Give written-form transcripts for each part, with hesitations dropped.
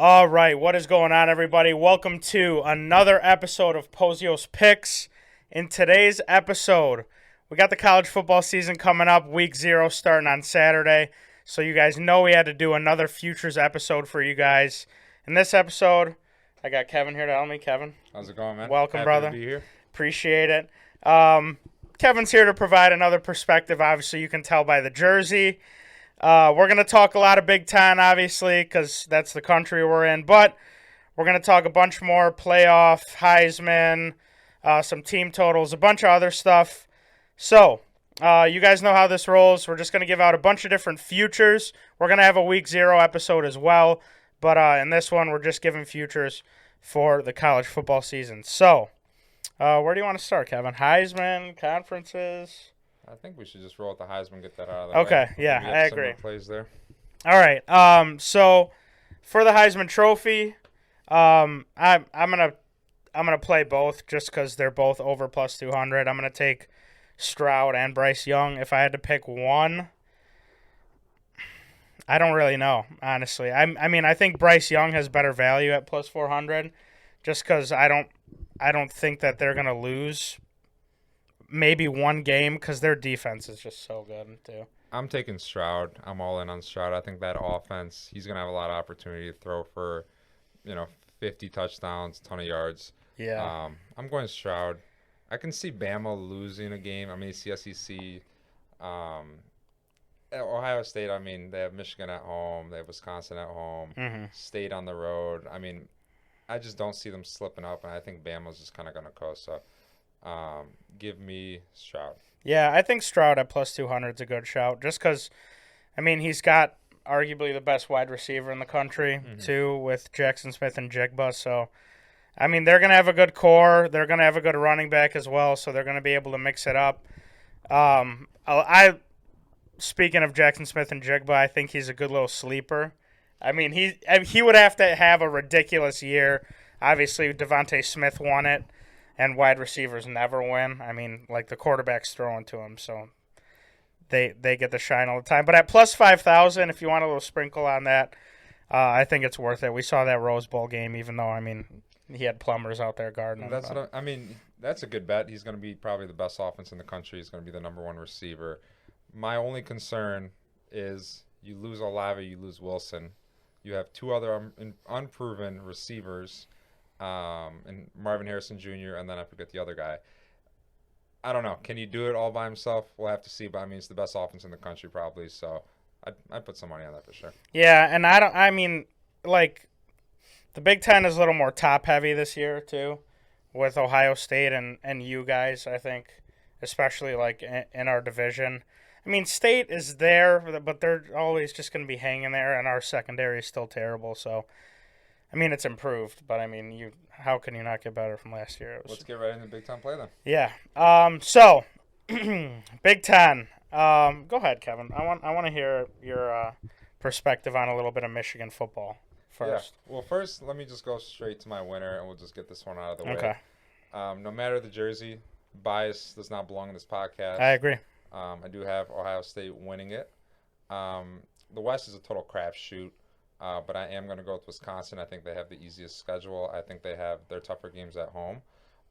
All right, what is going on, everybody? Welcome to another episode of Pozios Picks. In today's episode, we got the college football season coming up, week 0 starting on Saturday. So you guys know we had to do another futures episode for you guys. In this episode, I got Kevin here to help me. Kevin, how's it going, man? Welcome, Happy brother. To be here. Appreciate it. Kevin's here to provide another perspective. Obviously, you can tell by the jersey. We're going to talk a lot of Big Ten, obviously, because that's the country we're in. But we're going to talk a bunch more playoff, Heisman, some team totals, a bunch of other stuff. So, you guys know how this rolls. We're just going to give out a bunch of different futures. We're going to have a week 0 episode as well. But in this one, we're just giving futures for the college football season. So, where do you want to start, Kevin? Heisman, conferences? I think we should just roll with the Heisman, get that out of the way. Okay, yeah, I agree. Plays there. All right. So for the Heisman Trophy, I'm gonna play both just because they're both over plus 200. I'm gonna take Stroud and Bryce Young. If I had to pick one, I don't really know, honestly. I mean, I think Bryce Young has better value at plus 400, just because I don't think that they're gonna lose. Maybe one game because their defense is just so good too. I'm taking Stroud. I'm all in on Stroud. I think that offense, he's going to have a lot of opportunity to throw for, 50 touchdowns, ton of yards. Yeah. I'm going Stroud. I can see Bama losing a game. I mean, it's the SEC. Ohio State, I mean, they have Michigan at home. They have Wisconsin at home. Mm-hmm. State on the road. I mean, I just don't see them slipping up, and I think Bama's just kind of going to coast. So, give me Stroud. Yeah, I think Stroud at plus 200 is a good shout. Just because, I mean, he's got arguably the best wide receiver in the country, too, with Jackson Smith and Jigba. So, I mean, they're going to have a good core. They're going to have a good running back as well, so they're going to be able to mix it up. Speaking of Jackson Smith and Jigba, I think he's a good little sleeper. I mean, he would have to have a ridiculous year. Obviously, Devontae Smith won it. And wide receivers never win. I mean, like the quarterback's throwing to them, so they get the shine all the time. But at plus 5,000, if you want a little sprinkle on that, I think it's worth it. We saw that Rose Bowl game, even though, I mean, he had plumbers out there guarding him. That's a good bet. He's going to be probably the best offense in the country. He's going to be the number one receiver. My only concern is you lose Olave, you lose Wilson. You have two other unproven receivers. And Marvin Harrison Jr., and then I forget the other guy. I don't know. Can you do it all by himself? We'll have to see, but I mean, it's the best offense in the country probably, so I'd put some money on that for sure. Yeah, and the Big Ten is a little more top-heavy this year, too, with Ohio State and you guys, I think, especially, like, in our division. I mean, State is there, but they're always just going to be hanging there, and our secondary is still terrible, so... I mean, it's improved, but I mean, how can you not get better from last year? Let's get right into Big Ten play then. Yeah. So, Big Ten. Go ahead, Kevin. I want to hear your perspective on a little bit of Michigan football first. Yeah. Well, first, let me just go straight to my winner, and we'll just get this one out of the way. Okay. No matter the jersey, bias does not belong in this podcast. I agree. I do have Ohio State winning it. The West is a total crapshoot. But I am going to go with Wisconsin. I think they have the easiest schedule. I think they have their tougher games at home.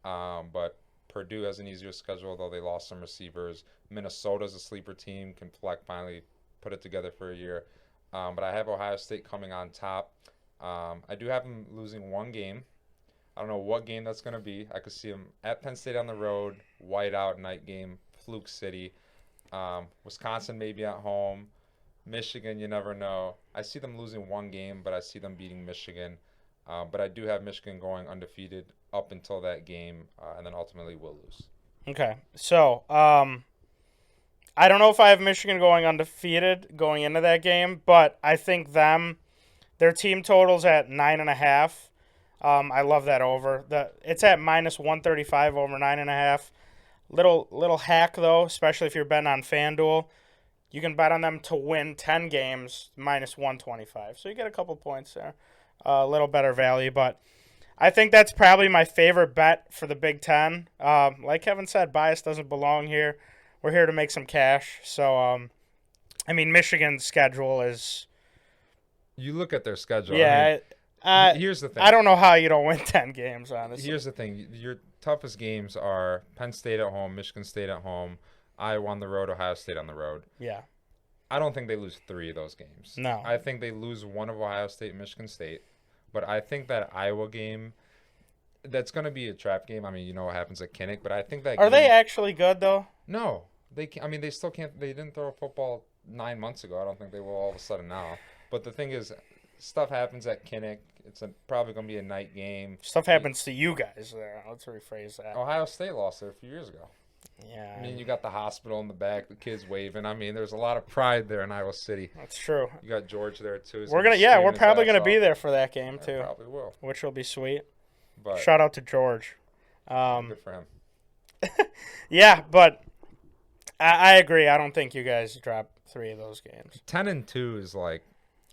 But Purdue has an easier schedule, though they lost some receivers. Minnesota's a sleeper team. Can Fleck finally put it together for a year. But I have Ohio State coming on top. I do have them losing one game. I don't know what game that's going to be. I could see them at Penn State on the road, whiteout night game, Fluke City. Wisconsin maybe at home. Michigan, you never know. I see them losing one game, but I see them beating Michigan. But I do have Michigan going undefeated up until that game, and then ultimately will lose. Okay. So, I don't know if I have Michigan going undefeated going into that game, but I think their team total's at 9.5. I love that over. It's at minus 135 over 9.5. Little hack, though, especially if you're betting on FanDuel. You can bet on them to win 10 games, minus 125. So you get a couple points there. A little better value. But I think that's probably my favorite bet for the Big Ten. Like Kevin said, bias doesn't belong here. We're here to make some cash. So, I mean, Michigan's schedule is... You look at their schedule. Yeah. I mean, Here's the thing. I don't know how you don't win 10 games, honestly. Here's the thing. Your toughest games are Penn State at home, Michigan State at home, Iowa on the road, Ohio State on the road. Yeah. I don't think they lose 3 of those games. No. I think they lose one of Ohio State and Michigan State. But I think that Iowa game, that's going to be a trap game. I mean, you know what happens at Kinnick, but I think that Are they actually good, though? No. They still can't. They didn't throw a football 9 months ago. I don't think they will all of a sudden now. But the thing is, stuff happens at Kinnick. It's probably going to be a night game. Stuff happens to you guys there. Let's rephrase that. Ohio State lost there a few years ago. Yeah. I mean, you got the hospital in the back, the kids waving. I mean, there's a lot of pride there in Iowa City. That's true. You got George there too. We're probably gonna be there for that game too. Probably will. Which will be sweet. But shout out to George. Good for him. Yeah, but I agree. I don't think you guys drop 3 of those games. 10-2 is like,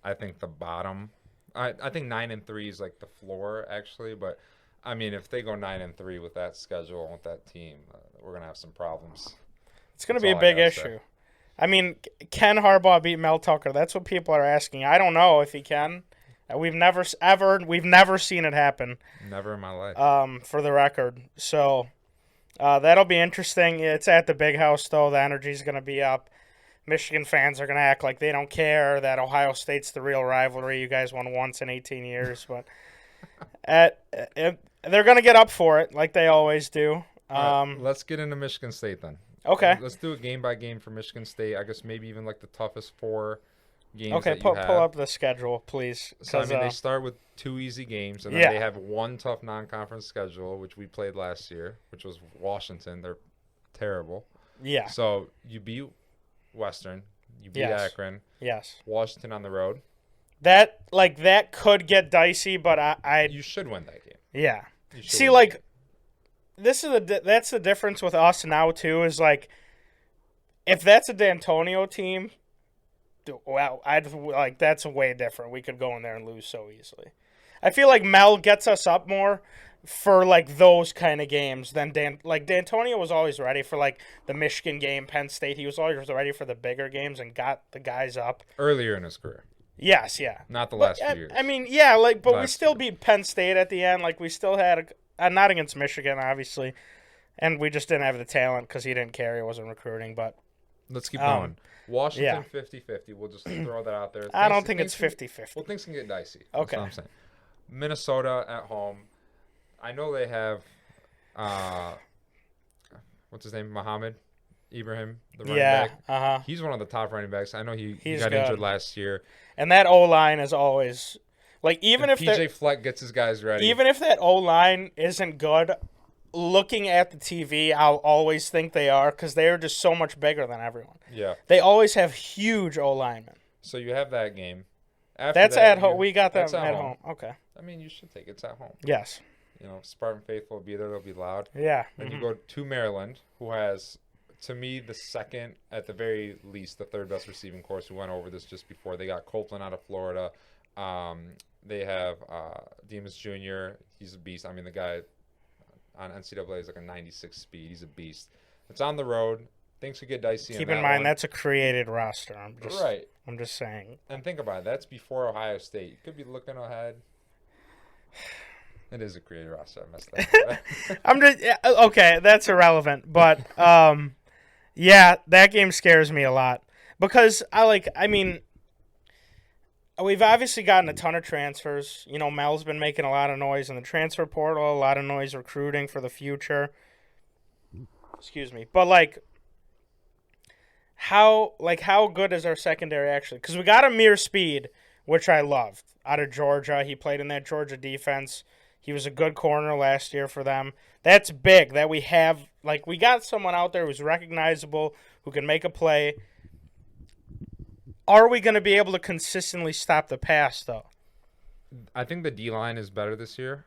I think the bottom. I think 9-3 is like the floor actually, but. I mean, if they go 9-3 with that schedule and with that team, we're gonna have some problems. It's gonna be a big issue. I mean, can Harbaugh beat Mel Tucker? That's what people are asking. I don't know if he can. We've never seen it happen. Never in my life. For the record, so that'll be interesting. It's at the Big House though. The energy's gonna be up. Michigan fans are gonna act like they don't care that Ohio State's the real rivalry. You guys won once in 18 years, but. They're going to get up for it like they always do. Right, let's get into Michigan State then. Okay. Let's do it game by game for Michigan State. I guess maybe even like the toughest 4 games okay, pull up the schedule, please. So, I mean, they start with 2 easy games, and then they have 1 tough non-conference schedule, which we played last year, which was Washington. They're terrible. Yeah. So you beat Western. You beat Akron. Yes. Washington on the road. That could get dicey, but you should win that game. Yeah. See, like, that's the difference with us now too. Is like, if that's a D'Antonio team, well, that's way different. We could go in there and lose so easily. I feel like Mel gets us up more for like those kind of games than D'Antonio was always ready for like the Michigan game, Penn State. He was always ready for the bigger games and got the guys up earlier in his career. Yes, yeah. Not the last few years. I mean, yeah, but we still beat Penn State at the end. Like, we still had not against Michigan, obviously, and we just didn't have the talent because he didn't care. He wasn't recruiting, but... Let's keep going. Washington, 50-50. We'll just throw that out there. I don't think it's 50-50. Well, things can get dicey. Okay. That's what I'm saying. Minnesota at home. I know they have... what's his name? Muhammad Ibrahim, the running back. He's one of the top running backs. I know he got injured last year. And that O-line is always like, even if PJ Fleck gets his guys ready. Even if that O-line isn't good, looking at the TV, I'll always think they are because they are just so much bigger than everyone. Yeah. They always have huge O-linemen. So you have that game. That's at home. We got that at home. Okay. I mean, you should take it. It's at home. Yes. You know, Spartan Faithful will be there. They'll be loud. Yeah. Then you go to Maryland, who has, to me, the second, at the very least, the 3rd best receiving corps. We went over this just before. They got Copeland out of Florida. They have Demas Jr. He's a beast. I mean, the guy on NCAA is like a 96 speed. He's a beast. It's on the road. Things could get dicey. Keep in mind, that's a created roster. I'm just saying. And think about it. That's before Ohio State. You could be looking ahead. It is a created roster. I messed that up. Okay, that's irrelevant. But yeah, that game scares me a lot because we've obviously gotten a ton of transfers. You know, Mel's been making a lot of noise in the transfer portal, a lot of noise recruiting for the future. Excuse me. But how good is our secondary actually? Because we got Amir Speed, which I loved, out of Georgia. He played in that Georgia defense. He was a good corner last year for them. That's big that we have. We got someone out there who's recognizable, who can make a play. Are we going to be able to consistently stop the pass, though? I think the D-line is better this year.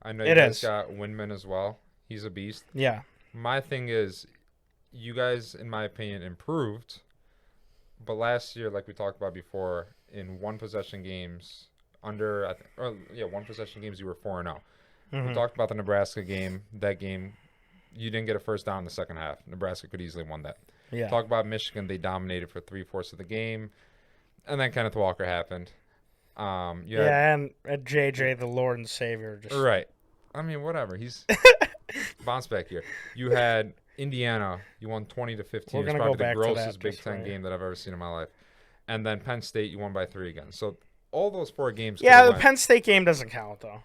I know you guys got Windman as well. He's a beast. Yeah. My thing is, you guys, in my opinion, improved. But last year, like we talked about before, in one-possession games, one-possession games, you were 4-0. Mm-hmm. We talked about the Nebraska game. That game, you didn't get a first down in the second half. Nebraska could easily won that. Yeah. Talk about Michigan. They dominated for 3/4 of the game. And then Kenneth Walker happened. You had, Yeah, and JJ, the Lord and Savior, just right. I mean, whatever. He's bounced back here. You had Indiana. You won 20-15. We're It was gonna probably go the back to that grossest Big just Ten right. game that I've ever seen in my life. And then Penn State, you won by 3 again. So all those 4 games. Yeah, the went, Penn State game doesn't count though.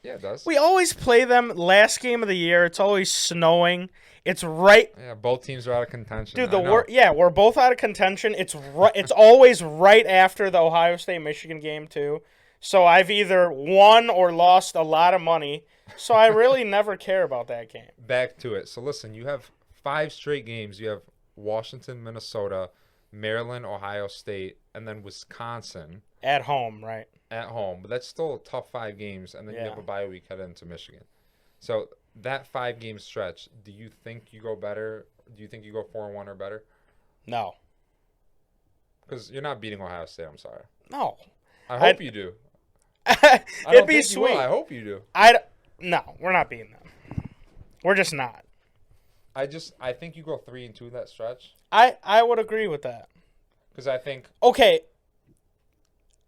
Yeah, it does. We always play them last game of the year. It's always snowing. It's right, Yeah, both teams are out of contention. dude. I know. We're both out of contention. It's right. It's always right after the Ohio State Michigan game too. So I've either won or lost a lot of money. So I really never care about that game. Back to it. So listen, you have 5 straight games. You have Washington, Minnesota, Maryland, Ohio State, and then Wisconsin At home, right? at home. But that's still a tough 5 games, and then you Yeah. have a bye week headed into Michigan. So that 5-game stretch, do you think you go better? Do you think you go 4-1 or better? No. Because you're not beating Ohio State. I'm sorry. No. I hope you do. I It'd don't be think you will. sweet. I hope you do. No, we're not beating them. We're just not. I think you go 3-2 that stretch. I would agree with that. Because I think Okay.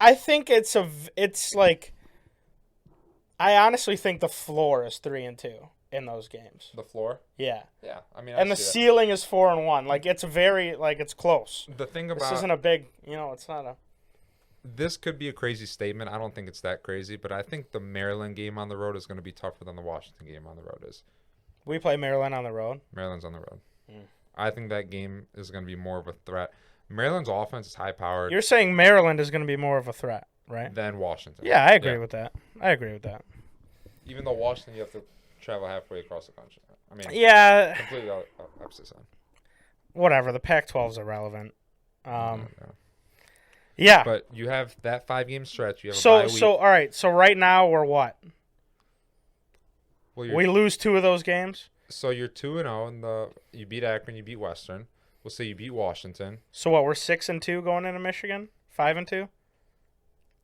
I think it's like I honestly think the floor is 3-2 in those games. the floor. Yeah. Yeah, I mean, And the ceiling is 4-1. Like it's it's close. the thing This about isn't a big, it's not a this could be a crazy statement. I don't think it's that crazy, but I think the Maryland game on the road is going to be tougher than the Washington game on the road is. We play Maryland on the road. Maryland's on the road. Mm. I think that game is going to be more of a threat. Maryland's offense is high powered You're saying Maryland is going to be more of a threat, right? than Washington. Yeah, I agree with that. Even though Washington, you have to travel halfway across the country. I mean, Yeah, completely opposite side. whatever. The Pac-12 is irrelevant. Yeah. Yeah. But you have that 5-game stretch. You have a So bye week. all right. So right now we're what? Well, We lose 2 of those games. So you're 2-0, and you beat Akron, you beat Western. We'll say you beat Washington. So what? We're 6-2 going into Michigan. 5-2.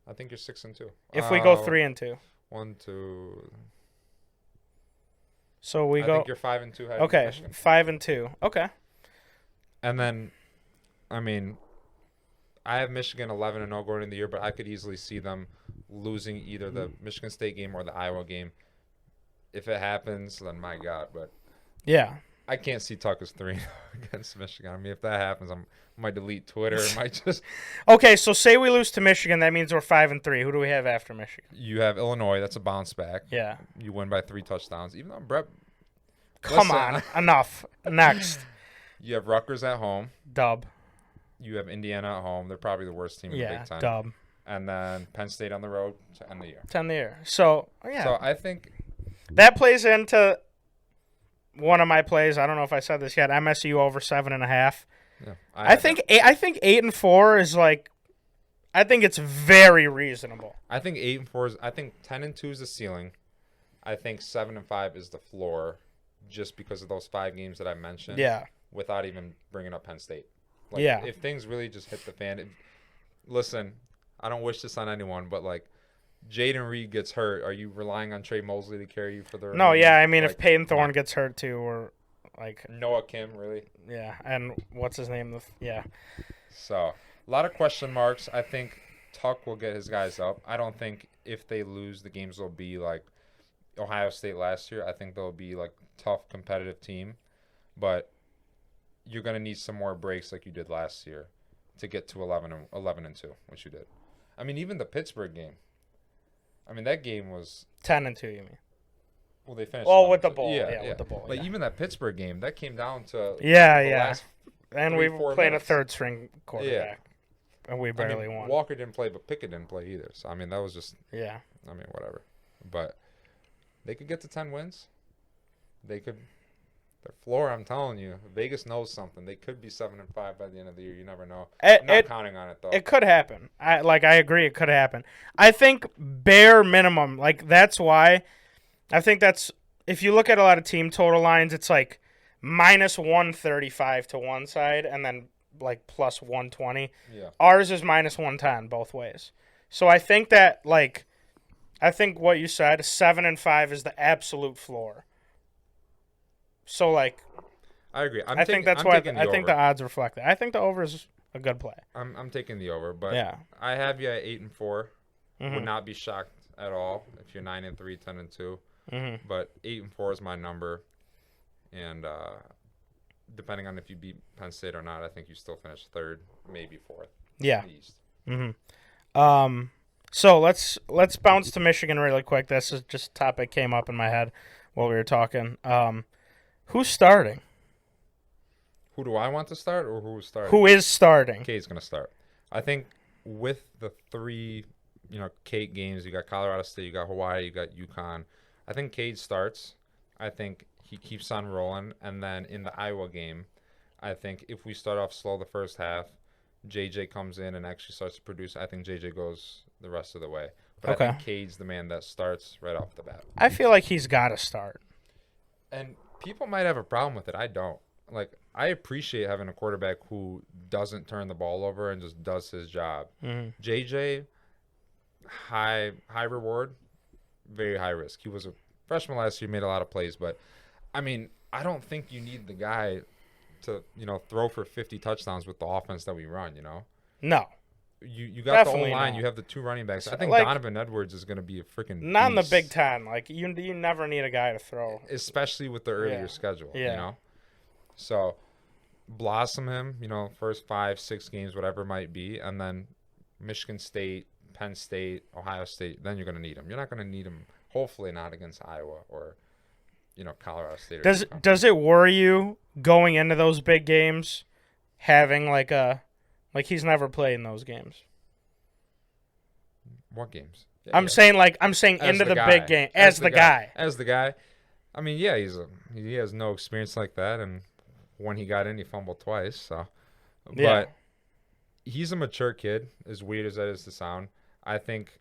I think you're 6-2. If we go 3-2. 1, 2. So we I go. think you're 5-2 heading to Okay, Michigan. 5-2. Okay. And then, I mean, I have Michigan 11-0 going into the year, but I could easily see them losing either the Michigan State game or the Iowa game. If it happens, then my God. But Yeah. I can't see Tucker's 3 against Michigan. I mean, if that happens, I might delete Twitter. I might just. Okay, so say we lose to Michigan, that means we're 5-3. Who do we have after Michigan? You have Illinois. That's a bounce back. Yeah. You win by 3 touchdowns. Even though Brett. Come Listen, on, enough. Next, You have Rutgers at home. dub. You have Indiana at home. They're probably the worst team in the Yeah, Big Ten. dub. And then Penn State on the road to end the year. 10 the year. So yeah, So I think that plays into one of my plays. I don't know if I said this yet. MSU over 7.5. yeah, I think 8-4 is like. I think it's very reasonable. I think 8-4 is. I think 10-2 is the ceiling. I think 7-5 is the floor, just because of those 5 games that I mentioned. Yeah. Without even bringing up Penn State. Like, Yeah. If things really just hit the fan, listen. I don't wish this on anyone, but like, Jaden Reed gets hurt. Are you relying on Trey Mosley to carry you for the? No, yeah. I mean, like, if Peyton Thorne gets hurt too, or like, Noah Kim, really? yeah, and what's his name? Yeah. So a lot of question marks. I think Tuck will get his guys up. I don't think if they lose, the games will be like Ohio State last year. I think they'll be like tough, competitive team, but you're gonna need some more breaks like you did last year to get to 11-2, which you did. I mean, even the Pittsburgh game. I mean, that game was 10-2. You mean? well. They finished. Oh, with the 11-2. bowl. Yeah, Yeah, with the bowl, Like yeah. even that Pittsburgh game, that came down to Yeah, the yeah. last And 3, we 4 played minutes. a third string quarterback, and we I barely mean, won. Walker didn't play, but Pickett didn't play either. So I mean, that was just. Yeah. I mean, whatever. But they could get to 10 wins. They could. Their floor, I'm telling you, Vegas knows something. They could be 7-5 by the end of the year. You never know. I'm not counting on it though. It could happen. I agree it could happen. I think bare minimum, like that's why I think that's if you look at a lot of team total lines, it's like minus 135 to one side and then like plus 120. Yeah. Ours is minus 110 both ways. So I think that I think what you said, 7-5 is the absolute floor. So like I agree. I think that's why I think the odds reflect that. I think the over is a good play. I'm taking the over, but Yeah. I have you at 8-4. Would not be shocked at all if you're 9-3, 10-2. But 8-4 is my number, and depending on if you beat Penn State or not, I think you still finish third, maybe fourth. Yeah. In the East. So let's bounce to Michigan really quick. This is just a topic came up in my head while we were talking. Who's starting? Who do I want to start, or who's starting? Who is starting? Cade's going to start. I think with the three, Cade games, you got Colorado State, you got Hawaii, you got UConn. I think Cade starts. I think he keeps on rolling. And then in the Iowa game, I think if we start off slow the first half, JJ comes in and actually starts to produce. I think JJ goes the rest of the way. But Okay. I think Cade's the man that starts right off the bat. I feel like he's got to start. And people might have a problem with it. I don't. Like, I appreciate having a quarterback who doesn't turn the ball over and just does his job. JJ, high reward, very high risk. He was a freshman last year, made a lot of plays, but I mean, I don't think you need the guy to, throw for 50 touchdowns with the offense that we run, No. You got Definitely the O-line, not. you have the two running backs. I think Like, Donovan Edwards is going to be a freaking Not in the beast, Big Ten. Like you never need a guy to throw. especially with the earlier schedule, So blossom him, first 5-6 games, whatever it might be, and then Michigan State, Penn State, Ohio State, then you're going to need him. You're not going to need him, hopefully not against Iowa or, Colorado State. Does it worry you going into those big games having like he's never played in those games? What games? I'm saying into the big game as the guy. As the guy. I mean, yeah, he has no experience like that, and when he got in, he fumbled twice. So, but he's a mature kid. As weird as that is to sound, I think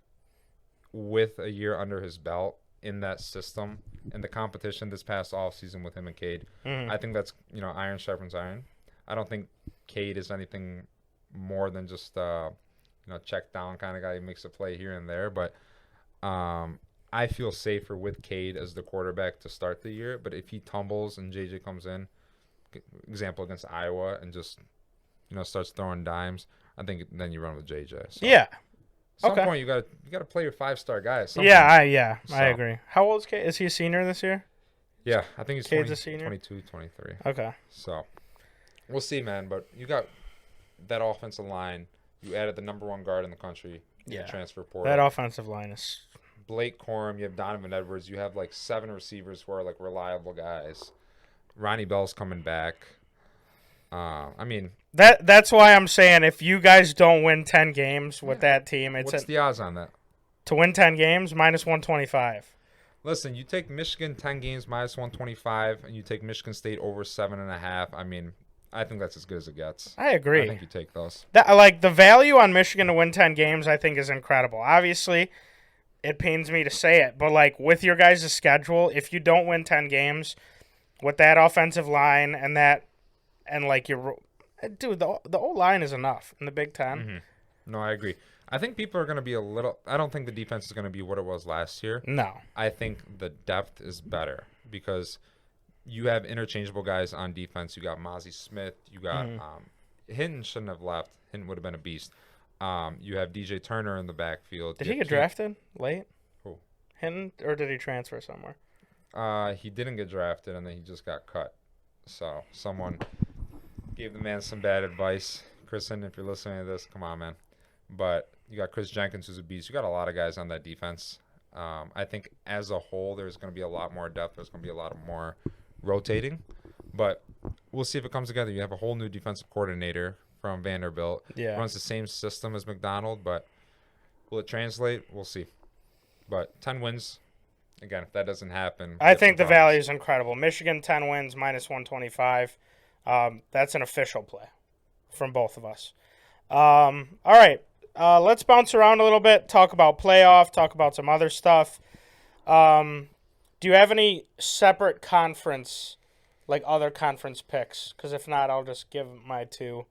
with a year under his belt in that system and the competition this past offseason with him and Cade, I think that's iron sharpens iron. I don't think Cade is anything more than just check down kind of guy who makes a play here and there, but I feel safer with Cade as the quarterback to start the year. But if he tumbles and JJ comes in, example against Iowa, and just starts throwing dimes, I think then you run with JJ. So Yeah. At some point you got to play your 5-star guy. At some Yeah, point. I agree. How old is Cade? Is he a senior this year? Yeah, I think he's Cade's a senior? 22, 23. Okay. So we'll see, man. But you got that offensive line. You added the number one guard in the country. Yeah. The transfer portal. That offensive line is. Blake Corum, you have Donovan Edwards, you have like 7 receivers who are like reliable guys. Ronnie Bell's coming back. I mean, That's why I'm saying if you guys don't win 10 games with that team, what's the odds on that? To win 10 games, -125. Listen, you take Michigan 10 games -125, and you take Michigan State over 7.5. I mean, I think that's as good as it gets. I agree. I think you take those. The value on Michigan to win 10 games, I think, is incredible. Obviously, it pains me to say it, but with your guys' schedule, if you don't win 10 games with that offensive line and your dude, the O-line is enough in the Big Ten. No, I agree. I think people are going to be I don't think the defense is going to be what it was last year. No. I think the depth is better because you have interchangeable guys on defense. You got Mozzie Smith. You got Hinton shouldn't have left. Hinton would have been a beast. You have DJ Turner in the backfield. Did he get drafted late? Who? Hinton, or did he transfer somewhere? He didn't get drafted, and then he just got cut. So someone gave the man some bad advice. Kristen, if you're listening to this, come on, man. But you got Chris Jenkins, who's a beast. You got a lot of guys on that defense. I think as a whole, there's going to be a lot more depth. There's going to be a lot more rotating. But we'll see if it comes together. You have a whole new defensive coordinator from Vanderbilt. Yeah. Runs the same system as McDonald, but will it translate? We'll see. But 10 wins. Again, if that doesn't happen, I think the value is incredible. Michigan 10 wins -125. That's an official play from both of us. All right, let's bounce around a little bit. Talk about playoff. Talk about some other stuff. Do you have any separate conference, other conference picks? Because if not, I'll just give my two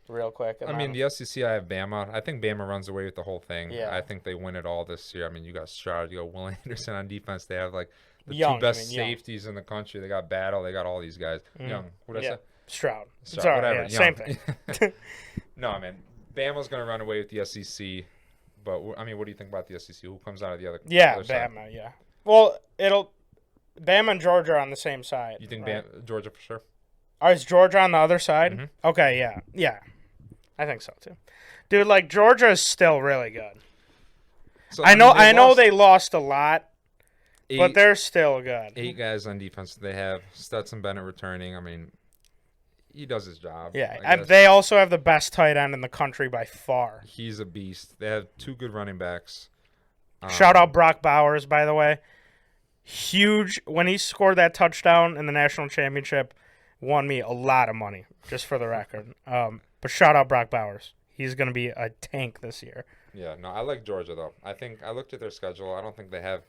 real quick. I mean, the SEC, I have Bama. I think Bama runs away with the whole thing. Yeah. I think they win it all this year. I mean, you got Stroud, you got Will Anderson on defense. They have, the Young, two best Young. safeties in the country. They got Battle. They got all these guys. Young. What did I say? Stroud. Whatever. Yeah, same thing. No, man. Bama's going to run away with the SEC. But I mean, what do you think about the SEC? Who comes out of the other? Yeah, other side? Bama. Yeah. Well, Bama and Georgia are on the same side. You think right? Georgia for sure? Oh, is Georgia on the other side? Mhm. Okay, yeah. I think so too. Dude, like Georgia is still really good. So, I know lost they lost a lot, eight, but they're still good. 8 guys on defense. They have Stetson Bennett returning. I mean, he does his job. Yeah, I and guess. they also have the best tight end in the country by far. He's a beast. They have 2 good running backs. Shout out Brock Bowers, by the way. Huge when he scored that touchdown in the national championship, won me a lot of money, just for the record. But shout out Brock Bowers. He's going to be a tank this year. Yeah, no, I like Georgia though. I think I looked at their schedule. I don't think they have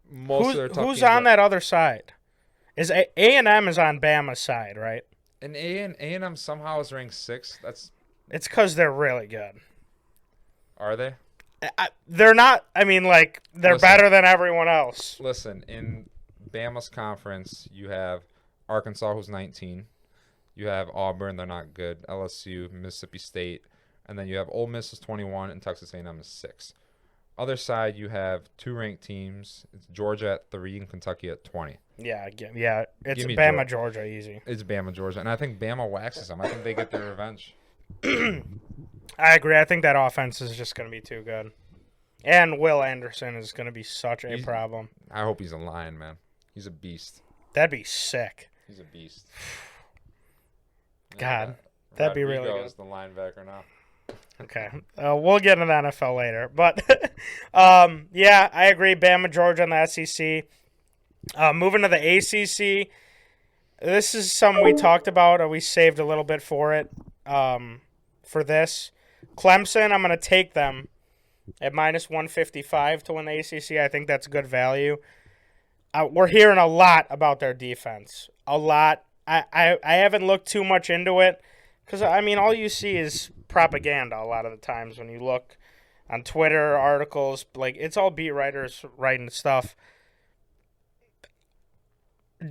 most of their tough Who's games on that other side? Is A&M is on Bama's side, right? And A&M somehow is ranked 6th. It's because they're really good. Are they? They're not. I mean, like they're Listen. better than everyone else. Listen, in Bama's conference, you have Arkansas, who's 19. You have Auburn, they're not good. LSU, Mississippi State, and then you have Ole Miss is 21 and Texas A&M is 6. Other side, you have 2 ranked teams. It's Georgia at 3 and Kentucky at 20. Yeah. It's Give me Bama, Georgia, easy. It's Bama, Georgia, and I think Bama waxes them. I think they get their revenge. I agree. I think that offense is just going to be too good. And Will Anderson is going to be such a problem. I hope he's a Lion, man. He's a beast. That'd be sick. He's a beast. God, that'd be really Rodrigo's good. the linebacker now. Okay. We'll get into the NFL later. But, yeah, I agree. Bama, Georgia, and the SEC. Moving to the ACC, this is something we talked about. We saved a little bit for it. For this. Clemson, I'm going to take them at minus 155 to win the ACC. I think that's good value. We're hearing a lot about their defense. A lot. I haven't looked too much into it because, I mean, all you see is propaganda a lot of the times when you look on Twitter, articles. Like, it's all beat writers writing stuff.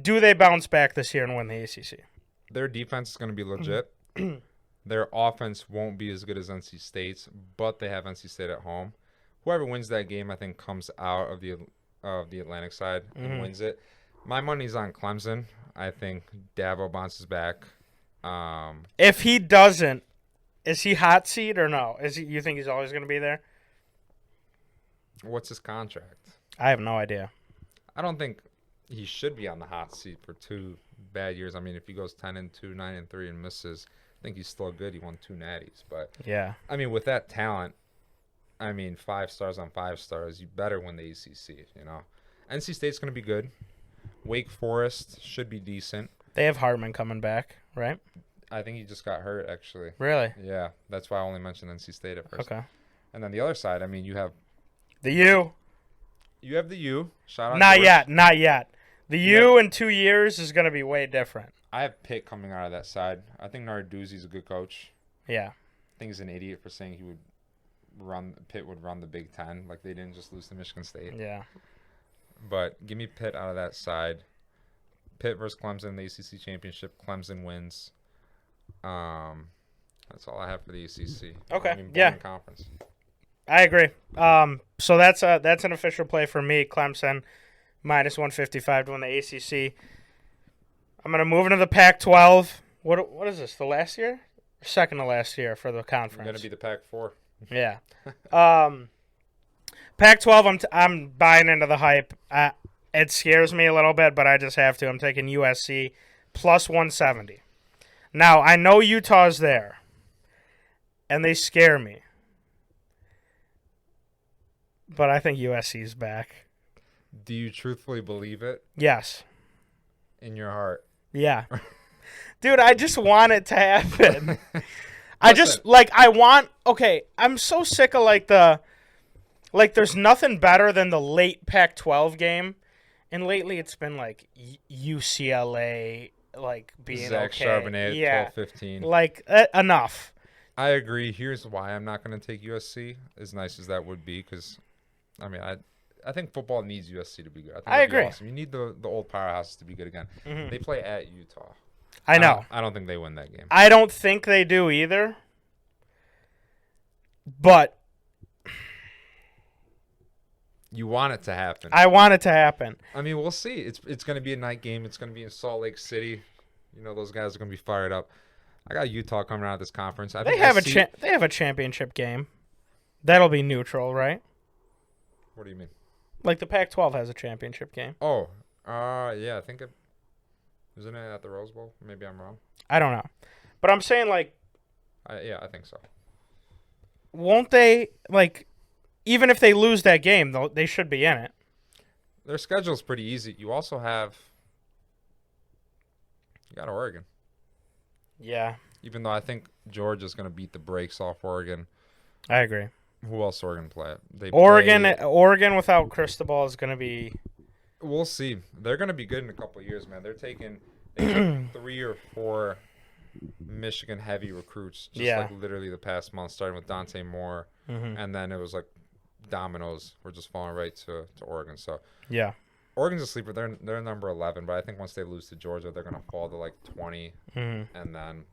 Do they bounce back this year and win the ACC? Their defense is going to be legit. Their offense won't be as good as NC State's, but they have NC State at home. Whoever wins that game, I think, comes out of the Atlantic side and wins it. My money's on Clemson. I think Dabo bounces back. If he doesn't, is he hot seat or no? You think he's always going to be there? What's his contract? I have no idea. I don't think he should be on the hot seat for 2 bad years. I mean, if he goes 10-2, 9-3, and misses, I think he's still good. He won 2 natties, but Yeah. I mean, with that talent, I mean, 5 stars on 5 stars, you better win the ACC. You know, NC State's going to be good. Wake Forest should be decent. They have Hartman coming back, right? I think he just got hurt, actually. Really? Yeah, that's why I only mentioned NC State at first. Okay. And then the other side, I mean, you have The U. the U. Shout out. Not George. yet. The U in 2 years is going to be way different. I have Pitt coming out of that side. I think Narduzzi's a good coach. Yeah. I think he's an idiot for saying Pitt would run the Big Ten. Like, they didn't just lose to Michigan State. Yeah. But give me Pitt out of that side. Pitt versus Clemson in the ACC championship. Clemson wins. That's all I have for the ACC. Okay. I mean, Yeah. boring conference. I agree. So that's an official play for me. Clemson minus 155 to win the ACC. I'm gonna move into the Pac-12. What is this? The last year? Second to last year for the It's conference. going to be the Pac-4. Yeah. Pac-12. I'm buying into the hype. It scares me a little bit, but I just have to. I'm taking USC plus 170. Now I know Utah's there, and they scare me. But I think USC's back. Do you truthfully believe it Yes. in your heart? Yeah. Dude, I just want it to happen. I just, Listen. I'm so sick of, there's nothing better than the late Pac-12 game. And lately it's been, UCLA, being Zach okay. Charbonnet, Yeah. 12-15. Enough. I agree. Here's why I'm not going to take USC, as nice as that would be, because, I mean, I think football needs USC to be good. I that'd be agree. Awesome. You need the old powerhouses to be good again. Mhm. They play at Utah. I know. I don't think they win that game. I don't think they do either. But You want it to happen. I want it to happen. I mean, we'll see. It's going to be a night game. It's going to be in Salt Lake City. You know, those guys are going to be fired up. I got Utah coming out of this conference. They have a championship game. That'll be neutral, right? What do you mean? Like the Pac-12 has a championship game. Oh, yeah. I think isn't it at the Rose Bowl? Maybe I'm wrong. I don't know, but I'm saying like, yeah, I think so. Won't they like? Even if they lose that game, though, they should be in it. Their schedule's pretty easy. You also got Oregon. Yeah. Even though I think Georgia's going to beat the brakes off Oregon. I agree. Who else Oregon play? Oregon without Cristobal is going to be. We'll see. They're going to be good in a couple of years, man. They took 3 or 4 Michigan heavy recruits, like literally the past month, starting with Dante Moore, and then it was like dominoes were just falling right to Oregon. So yeah, Oregon's a sleeper. They're number 11, but I think once they lose to Georgia, they're going to fall to like 20, and then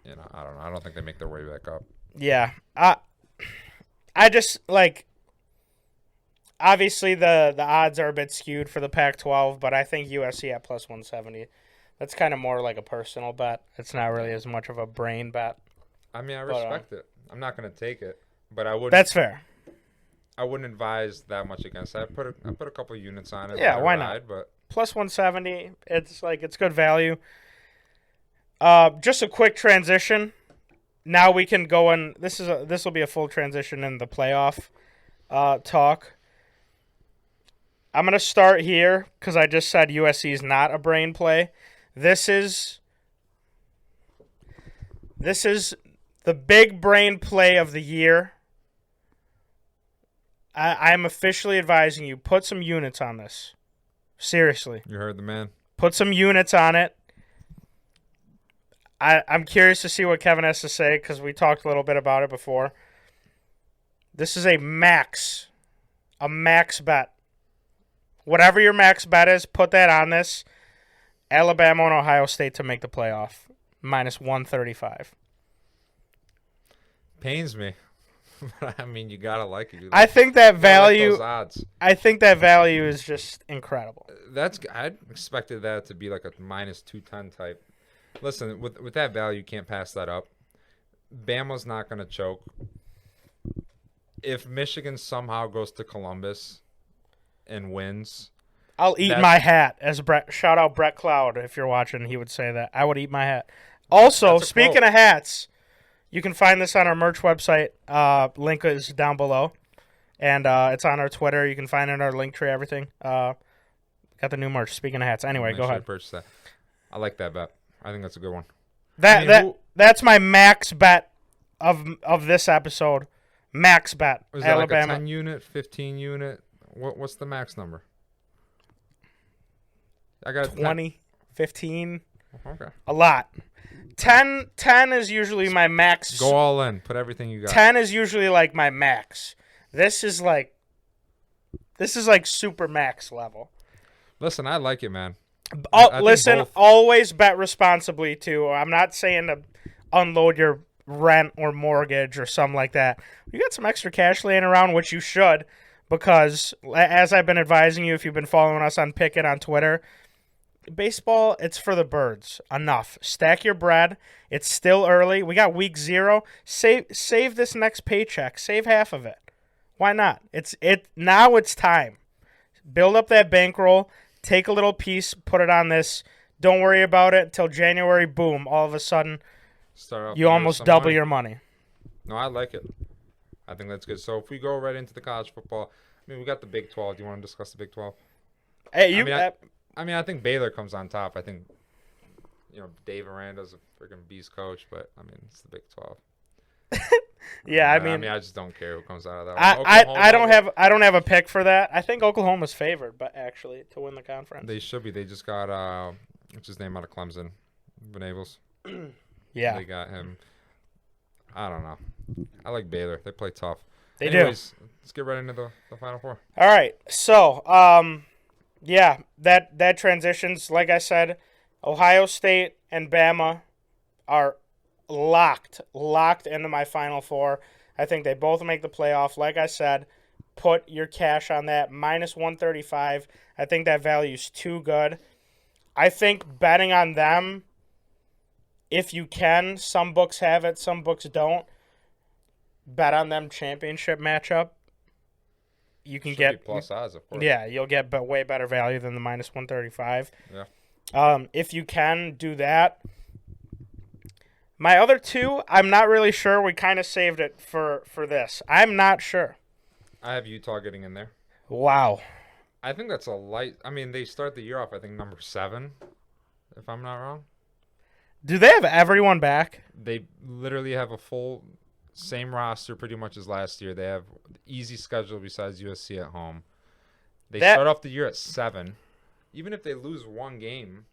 I don't know. I don't think they make their way back up. Yeah, I just like. Obviously, the odds are a bit skewed for the Pac-12, but I think USC at plus 170. That's kind of more like a personal bet. It's not really as much of a brain bet. I mean, I respect it. I'm not going to take it, but I would. That's fair. I wouldn't advise that much against it. I put a couple units on it. Yeah, why not? But plus 170, it's good value. Just a quick transition. Now we can go in. This will be a full transition in the playoff talk. I'm gonna start here because I just said USC is not a brain play. This is the big brain play of the year. I'm officially advising you, put some units on this. Seriously. You heard the man. Put some units on it. I'm curious to see what Kevin has to say because we talked a little bit about it before. This is a max bet. Whatever your max bet is, put that on this. Alabama and Ohio State to make the playoff. Minus 135. Pains me. I mean, you got to like it. I think that value. Like those odds. I think that value is just incredible. I expected that to be like a minus 210 type. Listen, with that value, you can't pass that up. Bama's not going to choke. If Michigan somehow goes to Columbus and wins, I'll eat my hat. As shout out Brett Cloud, if you're watching, he would say that. I would eat my hat. Also, speaking of hats, you can find this on our merch website. Link is down below. And it's on our Twitter. You can find it in our link tree, everything. Got the new merch. Speaking of hats. Anyway, go ahead. Purchase that. I like that bet. I think that's a good one. That's my max bet of this episode. Max bet. Was that Alabama. Like a 10 unit, 15 unit? What's the max number? I got 20, 15. Okay. A lot. 10 is usually my max. Go all in. Put everything you got. 10 is usually like my max. This is like super max level. Listen, I like it, man. Listen, always bet responsibly too. I'm not saying to unload your rent or mortgage or something like that. You got some extra cash laying around, which you should, because as I've been advising you, if you've been following us on Pickett on Twitter, baseball, it's for the birds. Enough. Stack your bread. It's still early. We got week 0. Save this next paycheck. Save half of it. Why not? Now it's time. Build up that bankroll. Take a little piece. Put it on this. Don't worry about it until January. Boom. All of a sudden, you almost double your money. No, I like it. I think that's good. So if we go right into the college football, I mean, we got the Big 12. Do you want to discuss the Big 12? Hey, I think Baylor comes on top. I think, Dave Aranda's a freaking beast coach, but I mean, it's the Big 12. Yeah, I just don't care who comes out of that. I don't have a pick for that. I think Oklahoma's favored, but actually to win the conference. They should be. They just got what's his name out of Clemson, Benables. Yeah, they got him. I don't know. I like Baylor. They play tough. Anyways, let's get right into the Final Four. All right. So, yeah, that transitions. Like I said, Ohio State and Bama are locked into my Final Four. I think they both make the playoff. Like I said, put your cash on that. Minus 135. I think that value's too good. I think betting on them, if you can, some books have it, some books don't. Bet on them championship matchup. You can Should get be plus odds, of course. Yeah, you'll get way better value than the minus 135. Yeah. If you can do that. My other two, I'm not really sure. We kind of saved it for this. I'm not sure. I have Utah getting in there. Wow. I think that's a light. I mean, they start the year off, I think, number 7, if I'm not wrong. Do they have everyone back? They literally have a full same roster pretty much as last year. They have easy schedule besides USC at home. They start off the year at 7. Even if they lose one game,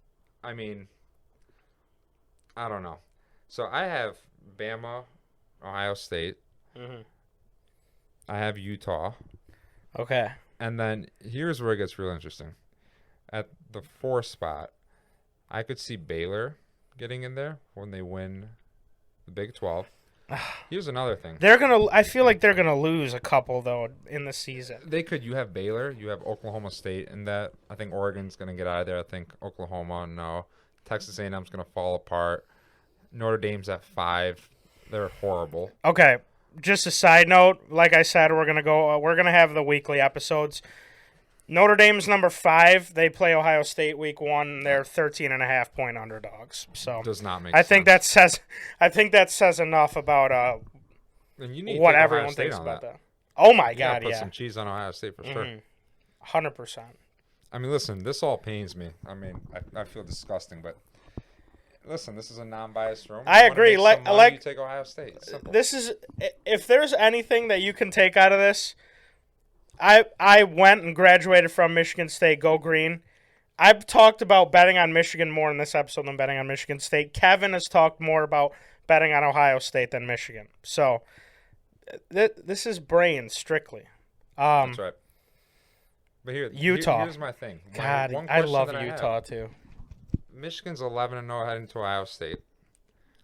I mean, I don't know. So I have Bama, Ohio State. Mm-hmm. I have Utah. Okay. And then here's where it gets real interesting. At the 4 spot, I could see Baylor getting in there when they win the Big 12. Here's another thing. I feel like they're gonna lose a couple though in the season. They could. You have Baylor. You have Oklahoma State, and that I think Oregon's gonna get out of there. I think Oklahoma, no. Texas A&M's gonna fall apart. Notre Dame's at 5. They're horrible. Okay. Just a side note, like I said, we're gonna have the weekly episodes. Notre Dame's number 5. They play Ohio State week 1. They're 13.5-point underdogs. So does not make I sense. think that says enough about and you need what to take everyone Ohio State thinks on about that. that. Oh my You gotta God, put yeah. some cheese on Ohio State for sure. 100%. I mean, listen, this all pains me. I mean, I feel disgusting, but listen, this is a non-biased room. I You wanna agree. make some money, you take Ohio State. It's simple. This is, if there's anything that you can take out of this, I went and graduated from Michigan State. Go Green. I've talked about betting on Michigan more in this episode than betting on Michigan State. Kevin has talked more about betting on Ohio State than Michigan. So this is brains strictly. That's right. But Utah. Here's my thing. God, One I question love that Utah have. too. Michigan's 11-0 heading to Ohio State.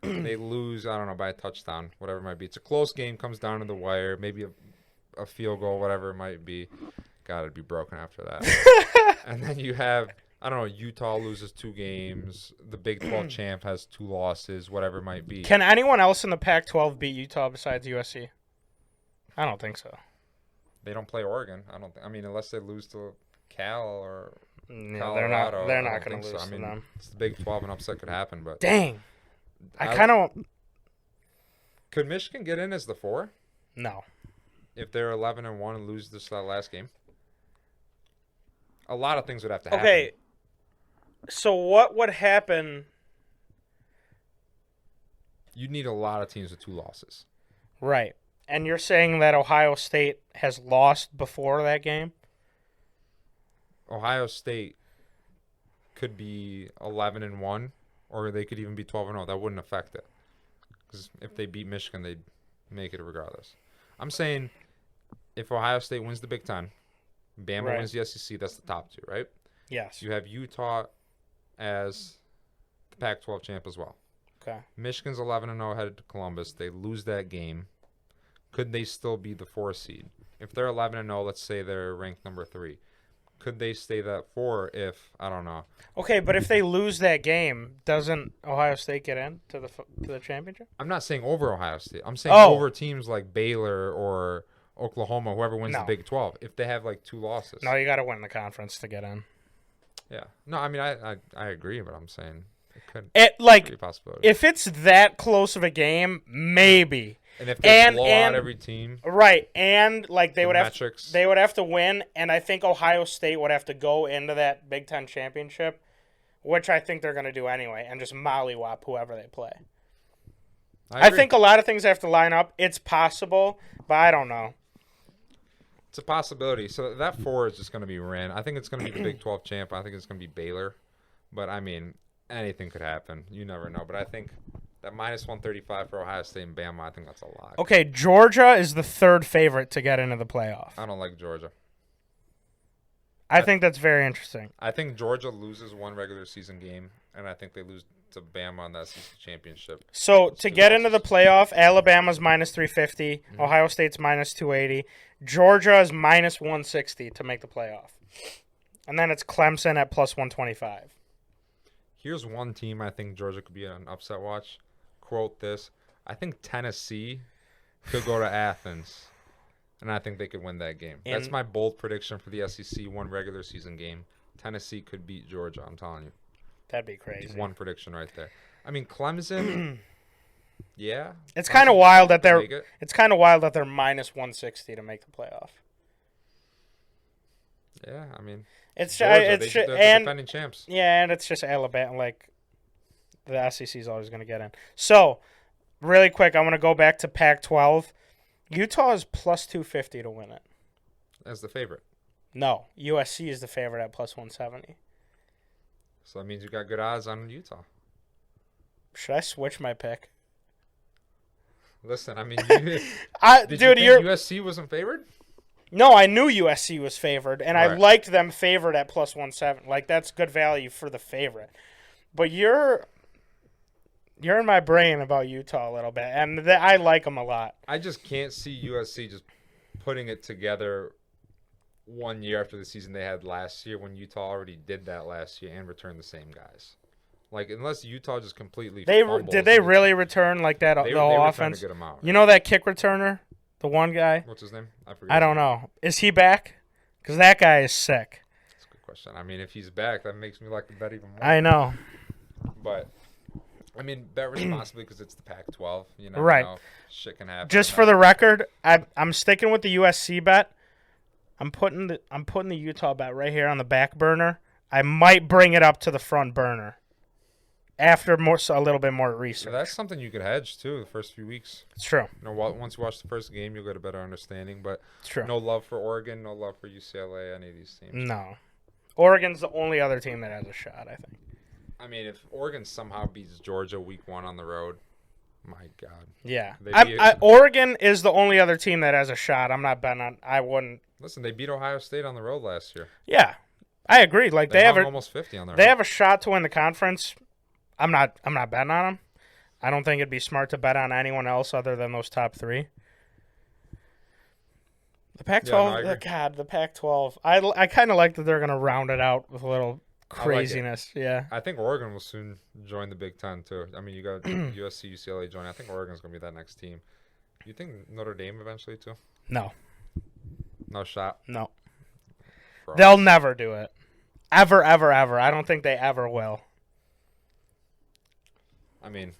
They lose, I don't know, by a touchdown, whatever it might be. It's a close game, comes down to the wire, maybe a field goal, whatever it might be. God, it'd be broken after that. And then you have, I don't know, Utah loses 2 games. The Big 12 champ has 2 losses, whatever it might be. Can anyone else in the Pac-12 beat Utah besides USC? I don't think so. They don't play Oregon. I mean, unless they lose to Cal or No, Colorado. they're I not don't going think to so. lose I to mean, them. it's the Big 12, and upset could happen. But Dang. I kind of... Could Michigan get in as the 4? No. If they're 11-1 and lose this last game? A lot of things would have to happen. Okay, so what would happen? You'd need a lot of teams with 2 losses. Right. And you're saying that Ohio State has lost before that game? Ohio State could be 11-1, or they could even be 12-0. That wouldn't affect it. Because if they beat Michigan, they'd make it regardless. I'm saying if Ohio State wins the Big Ten, Bama wins the SEC, that's the top 2, right? Yes. You have Utah as the Pac-12 champ as well. Okay. Michigan's 11-0 headed to Columbus. They lose that game. Could they still be the 4 seed? If they're 11-0, let's say they're ranked number 3. Could they stay that 4 if, I don't know. Okay, but if they lose that game, doesn't Ohio State get in to the championship? I'm not saying over Ohio State. I'm saying over teams like Baylor or Oklahoma, whoever wins the Big 12, if they have like 2 losses. No, you got to win the conference to get in. Yeah. No, I mean, I agree, but I'm saying it could be a possibility. If it's that close of a game, maybe. And if they blow out every team. Right, and like they would have to win, and I think Ohio State would have to go into that Big Ten championship, which I think they're going to do anyway, and just mollywop whoever they play. I think a lot of things have to line up. It's possible, but I don't know. It's a possibility. So that 4 is just going to be ran. I think it's going to be the Big 12 champ. I think it's going to be Baylor. But, I mean, anything could happen. You never know. But I think that minus 135 for Ohio State and Bama, I think that's a lot. Okay, Georgia is the 3rd favorite to get into the playoff. I don't like Georgia. I think that's very interesting. I think Georgia loses 1 regular season game, and I think they lose to Bama on that SEC championship. So to get into the losses. playoff, Alabama's minus 350, Mhm. Ohio State's minus 280, Georgia is minus 160 to make the playoff. And then it's Clemson at plus 125. Here's one team I think Georgia could be an upset watch. Quote this: I think Tennessee could go to Athens, and I think they could win that game. That's my bold prediction for the SEC one regular season game. Tennessee could beat Georgia. I'm telling you. That'd be crazy. One prediction right there. I mean, Clemson. Yeah. It's kind of wild that make they're it. it's kind of wild that they're minus 160 to make the playoff. Yeah, I mean, It's Georgia, it's they're the and defending champs. yeah, and it's just Alabama. Like the SEC is always going to get in. So really quick, I want to go back to Pac-12. Utah is plus 250 to win it. As the favorite. No, USC is the favorite at plus 170. So that means you got good odds on Utah. Should I switch my pick? Listen, I mean, did you Dude, think you're USC wasn't favored? no. I knew USC was favored, and I Right. liked them favored at plus 170. Like that's good value for the favorite. But you're in my brain about Utah a little bit, and I like them a lot. I just can't see USC just putting it together 1 year after the season they had last year when Utah already did that last year and returned the same guys. Like, unless Utah just completely fumbles, Did they really return like that? They The whole were offense. trying to get 'em out. You know that kick returner, the one guy. What's his name? I forget. I don't know. Is he back? Because that guy is sick. That's a good question. I mean, if he's back, that makes me like the bet even more. I know. But, I mean, bet responsibly because it's the Pac-12. You know, Right. Shit can happen. Just for the record, I'm sticking with the USC bet. I'm putting the Utah bet right here on the back burner. I might bring it up to the front burner after a little bit more So research. that's something you could hedge too. The first few weeks. It's true. You know, once you watch the first game, you'll get a better understanding. But It's true. no love for Oregon, no love for UCLA, any of these teams. No. Oregon's the only other team that has a shot, I think. I mean, if Oregon somehow beats Georgia week 1 on the road, my God. Yeah. They Oregon is the only other team that has a shot. I'm not betting on. I wouldn't. Listen, they beat Ohio State on the road last year. Yeah. I agree. Like They they have hung a, almost 50 on the road. they have a shot to win the conference. I'm not betting on them. I don't think it'd be smart to bet on anyone else other than those top three. The Pac-12, Yeah, no, I agree. God, the Pac-12. I kind of like that they're gonna round it out with a little it. craziness. Yeah, I think Oregon will soon join the Big Ten too. I mean, you got USC, UCLA joining. I think Oregon's going to be that next team. You think Notre Dame eventually too? no, No shot. no, For they'll us. never do it. Ever, ever, ever. I don't think they ever will. I mean,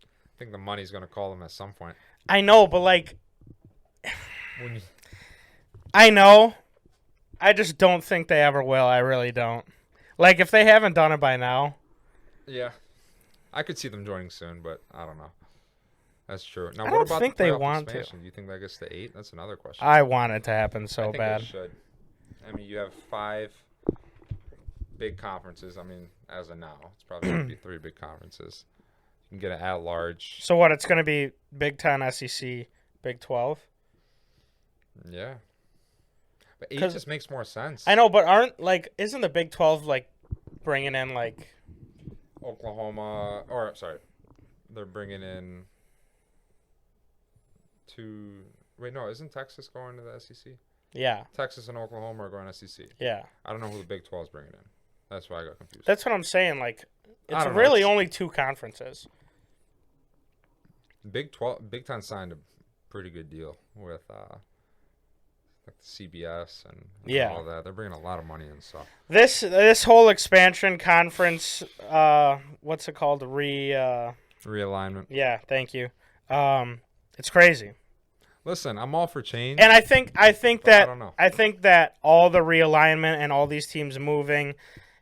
I think the money's going to call them at some point. I know, but like, When you, I know. I just don't think they ever will. I really don't. Like, if they haven't done it by now. yeah, I could see them joining soon, but I don't know. That's true. Now, I what don't about think the they playoff want to. expansion? Do you think that gets to 8? That's another question. I want it to happen I so think bad. It should. I mean, you have 5 big conferences. I mean, as of now, it's probably going to be 3 big conferences. You can get an at-large. So what? It's going to be Big 10, SEC, Big 12. Yeah. But 8 'Cause- just makes more sense. I know, but isn't the Big 12 like bringing in like Oklahoma, or sorry, they're bringing in 2. Wait, no, isn't Texas going to the SEC? yeah, Texas and Oklahoma are going to SEC. yeah. I don't know who the Big 12 is bringing in. That's why I got confused. That's what I'm saying. Like, I it's don't know. really It's- only 2 conferences. Big 10 signed a pretty good deal with like the CBS and Yeah. all that. They're bringing a lot of money in. So This whole expansion conference, what's it called? realignment. Yeah, thank you. It's crazy. Listen, I'm all for change. And I think but I that don't know. I think that all the realignment and all these teams moving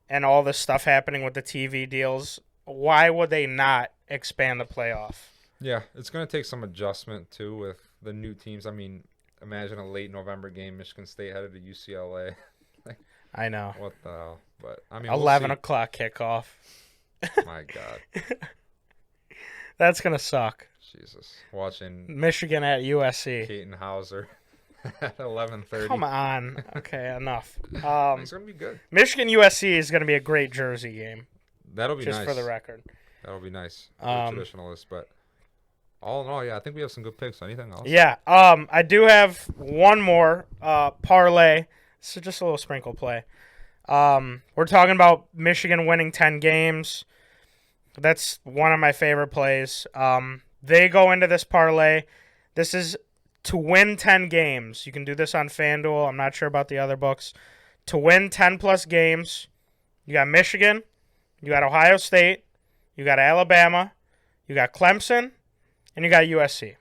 and all the stuff happening with the TV deals, why would they not expand the playoff? Yeah, it's going to take some adjustment too with the new teams. I mean, imagine a late November game, Michigan State headed to UCLA. I know. What the hell? But I mean, 11 we'll o'clock kickoff. see. My God, That's going to suck. Jesus, watching Michigan at USC. Keaton Hauser at 11:30. Come on. Okay, enough. It's going to be good. Michigan USC is going to be a great Jersey game. That'll be just nice. for the record. That'll be nice. I'm a traditionalist, but all in all, yeah, I think we have some good picks. Anything else? Yeah. I do have one more parlay. So just a little sprinkle play. We're talking about Michigan winning 10 games. That's one of my favorite plays. They go into this parlay. This is to win 10 games. You can do this on FanDuel. I'm not sure about the other books. To win 10-plus games, you got Michigan, you got Ohio State, you got Alabama, you got Clemson, and you got USC.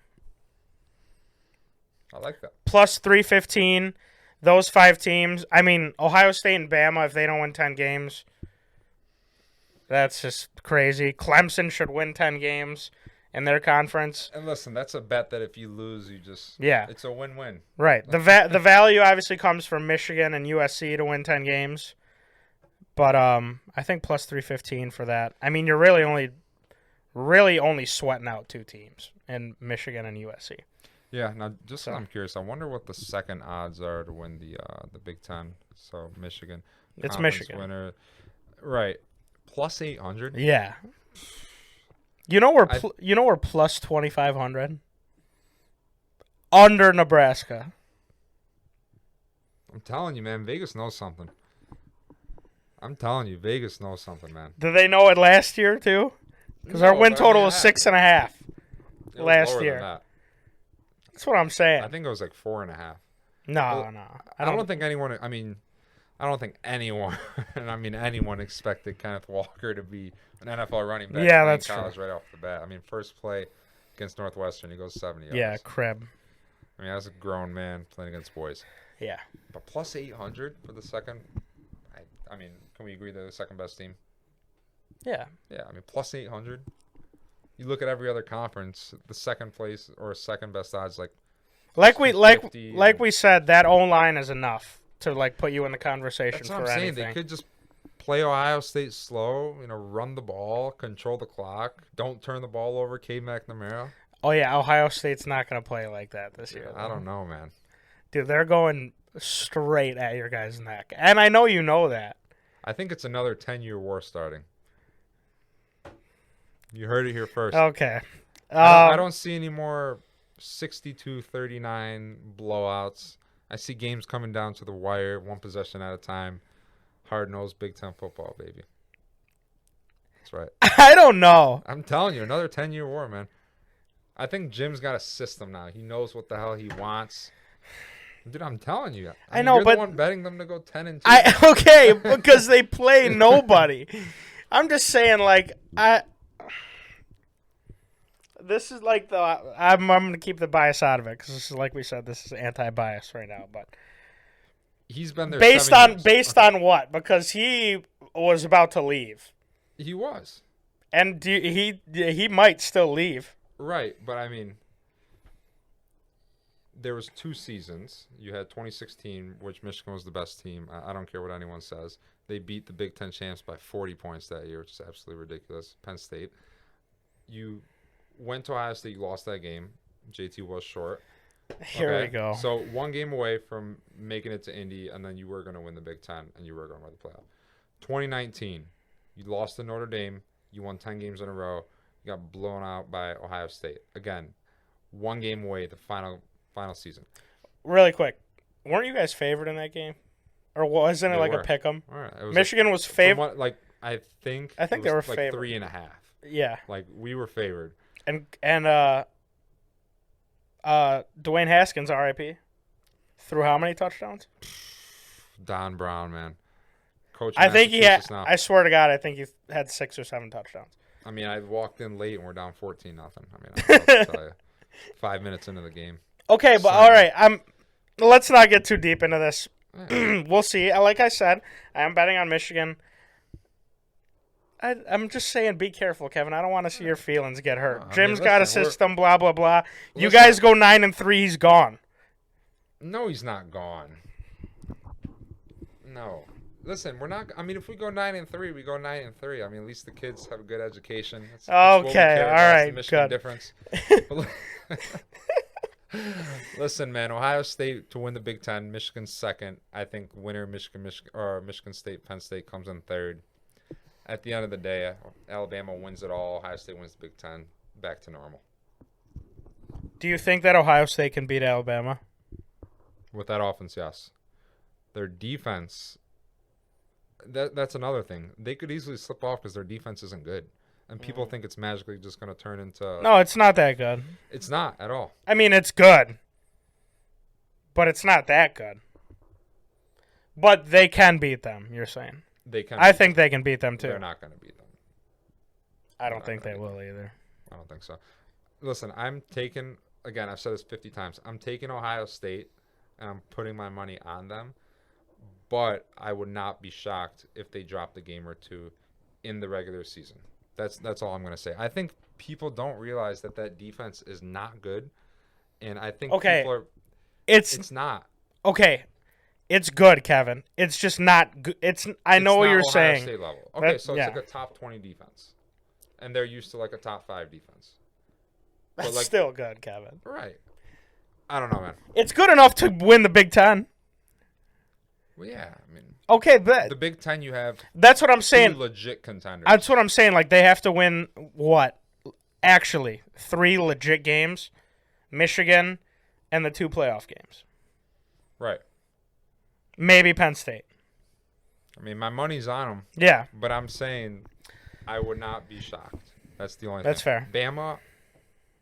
I like that. Plus 315, those 5 teams. I mean, Ohio State and Bama, if they don't win 10 games, that's just crazy. Clemson should win 10 games in their conference. And listen, that's a bet that if you lose, you just it's a win-win. Right. The value obviously comes from Michigan and USC to win 10 games. But I think plus 315 for that. I mean, you're really only sweating out 2 teams in Michigan and USC. Yeah, now just I'm curious. I wonder what the second odds are to win the Big Ten. So Michigan. It's Michigan. Winner. Right. Plus 800. Yeah. You know we're plus 2,500 under Nebraska. I'm telling you, man, Vegas knows something. I'm telling you, Vegas knows something, man. Did they know it last year too? Because our win total was 6.5 last year. That's what I'm saying. I think it was like 4.5. No. I don't think anyone. I mean, I don't think anyone, and I mean anyone, expected Kenneth Walker to be an NFL running back. Yeah, that's college true. Right off the bat. I mean, first play against Northwestern, he goes 70 yards. Yeah, crib. I mean, as a grown man playing against boys. Yeah. But plus 800 for the second. I mean, can we agree they're the second best team? Yeah. Yeah, I mean, plus 800. You look at every other conference, the second place or second best odds, like we said, that O-line is enough to put you in the conversation that's for what I'm anything. saying. They could just play Ohio State slow, run the ball, control the clock, don't turn the ball over, Cade McNamara. Oh yeah, Ohio State's not going to play like that this year. I don't know, man. Dude, they're going straight at your guys' neck. And I know you know that. I think it's another 10-year war starting. You heard it here first. Okay. I don't see any more 62-39 blowouts. I see games coming down to the wire, one possession at a time. Hard-nosed Big Ten football, baby. That's right. I don't know. I'm telling you, another 10-year war, man. I think Jim's got a system now. He knows what the hell he wants. Dude, I'm telling you. I know, you're but the one betting them to go 10-2. Okay, because they play nobody. I'm just saying, this is I'm going to keep the bias out of it because this is, like we said, this is anti-bias right now. But he's been there based on what? Because he was about to leave. He was, and he might still leave. Right, but I mean, there was 2 seasons. You had 2016, which Michigan was the best team. I don't care what anyone says. They beat the Big Ten champs by 40 points that year, which is absolutely ridiculous. Penn State. You went to Ohio State. You lost that game. JT was short. Here we go. So 1 game away from making it to Indy, and then you were going to win the Big Ten, and you were going to win the playoff. 2019, you lost to Notre Dame. You won 10 games in a row. You got blown out by Ohio State. Again, 1 game away, the final season. Really quick, weren't you guys favored in that game? Or wasn't it a pick 'em? All right. It was Michigan was favored. I think they were favored. 3.5. Yeah. We were favored. And Dwayne Haskins, RIP, threw how many touchdowns? Don Brown, man. Coach. I think he had. I swear to God, I think he had 6 or 7 touchdowns. I mean, I walked in late and we're down 14-0. I mean, I don't know what to tell you. 5 minutes into the game. Okay, but all right. Let's not get too deep into this. We'll see. Like I said, I am betting on Michigan. I'm just saying, be careful, Kevin. I don't want to see your feelings get hurt. Jim's got a system, blah, blah, blah. You guys go 9-3, he's gone. No, he's not gone. No. Listen, we're not. I mean, if we go 9-3, we go 9-3. I mean, at least the kids have a good education. That's okay, all right, the Michigan good. Difference. Listen, man, Ohio State to win the Big Ten, Michigan second. I think winner Michigan State, Penn State comes in third. At the end of the day, Alabama wins it all. Ohio State wins the Big Ten. Back to normal. Do you think that Ohio State can beat Alabama? With that offense, yes. Their defense, that's another thing. They could easily slip off because their defense isn't good. And people think it's magically just going to turn into... No, it's not that good. It's not at all. I mean, it's good. But it's not that good. But they can beat them, you're saying. They can. I think they can beat them, too. They're not going to beat them. I don't think they will either. I don't think so. Listen, I'm taking... Again, I've said this 50 times. I'm taking Ohio State, and I'm putting my money on them. But I would not be shocked if they dropped a game or two in the regular season. That's all I'm going to say. I think people don't realize that defense is not good, and I think people are... It's not. Okay, it's good, Kevin. It's just not good. I know what you're Ohio saying. State level. Okay, it's like a top 20 defense, and they're used to like a top 5 defense. That's still good, Kevin. Right. I don't know, man. It's good enough to win the Big Ten. Well, yeah, I mean... Okay, but... The Big Ten, you have... That's what I'm saying. 2 legit contenders. That's what I'm saying. Like, they have to win, what? Actually, 3 legit games. Michigan and the 2 playoff games. Right. Maybe Penn State. I mean, my money's on them. Yeah. But I'm saying I would not be shocked. That's the only That's thing. fair. Bama,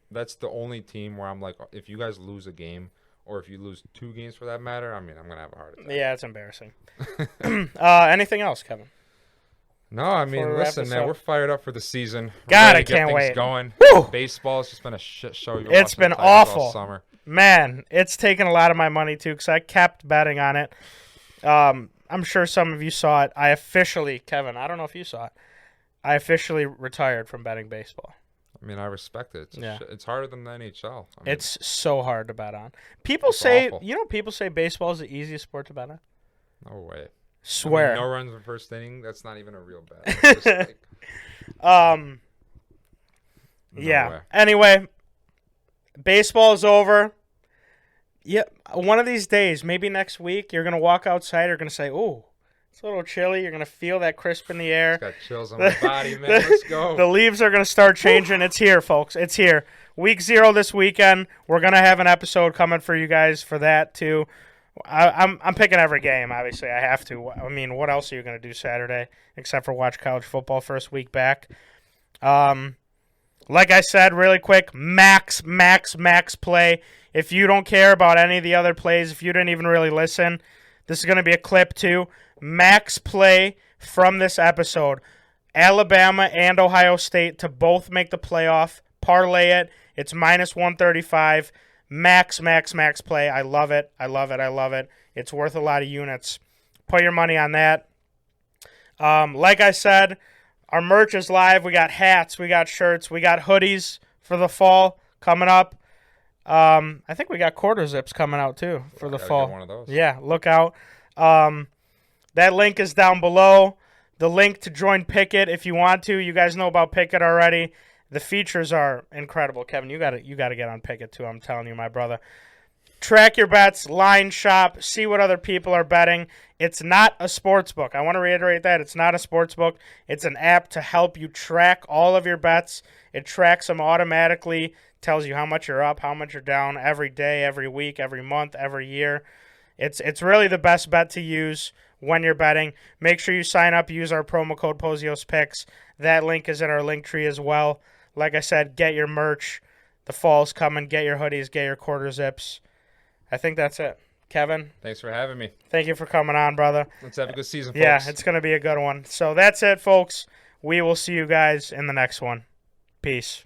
that's the only team where I'm like, if you guys lose a game, or if you lose 2 games for that matter, I mean, I'm going to have a heart attack. Yeah, it's embarrassing. Anything else, Kevin? No, I mean, listen, man, up. we're fired up for the season. God, I get can't things wait. Going. Woo! Baseball's just been a shit show. It's been awful. All summer. Man, it's taken a lot of my money, too, because I kept betting on it. I'm sure some of you saw it. I officially, Kevin, I don't know if you saw it. I officially retired from betting baseball. I mean, I respect it. Yeah. It's harder than the NHL. I mean, it's so hard to bet on. People say, awful. People say baseball is the easiest sport to bet on. No way. Swear. I mean, no runs in first inning. That's not even a real bet. It's just like, yeah. way. Anyway, baseball is over. Yep. One of these days, maybe next week, you're gonna walk outside. You're gonna say, "Ooh, it's a little chilly." You're gonna feel that crisp in the air. It's got chills on my body, man. Let's go. The leaves are gonna start changing. It's here, folks. It's here. Week 0 this weekend. We're gonna have an episode coming for you guys for that too. I'm picking every game. Obviously, I have to. I mean, what else are you gonna do Saturday except for watch college football first week back? Like I said, really quick, max play. If you don't care about any of the other plays, if you didn't even really listen, this is going to be a clip too. Max play from this episode. Alabama and Ohio State to both make the playoff. Parlay it. It's -135. Max play. I love it. It's worth a lot of units. Put your money on that. Like I said, our merch is live. We got hats. We got shirts. We got hoodies for the fall coming up. I think we got quarter zips coming out too for the fall. Get one of those. Yeah, look out. That link is down below. The link to join Pickett if you want to. You guys know about Pickett already. The features are incredible. Kevin, you got to get on Pickett too. I'm telling you, my brother. Track your bets, line shop, see what other people are betting. It's not a sports book. I want to reiterate that. It's not a sports book. It's an app to help you track all of your bets. It tracks them automatically, tells you how much you're up, how much you're down every day, every week, every month, every year. It's really the best bet to use when you're betting. Make sure you sign up, use our promo code PoziosPicks. That link is in our link tree as well. Like I said, get your merch. The fall's coming. Get your hoodies, get your quarter zips. I think that's it. Kevin? Thanks for having me. Thank you for coming on, brother. Let's have a good season, folks. Yeah, it's going to be a good one. So that's it, folks. We will see you guys in the next one. Peace.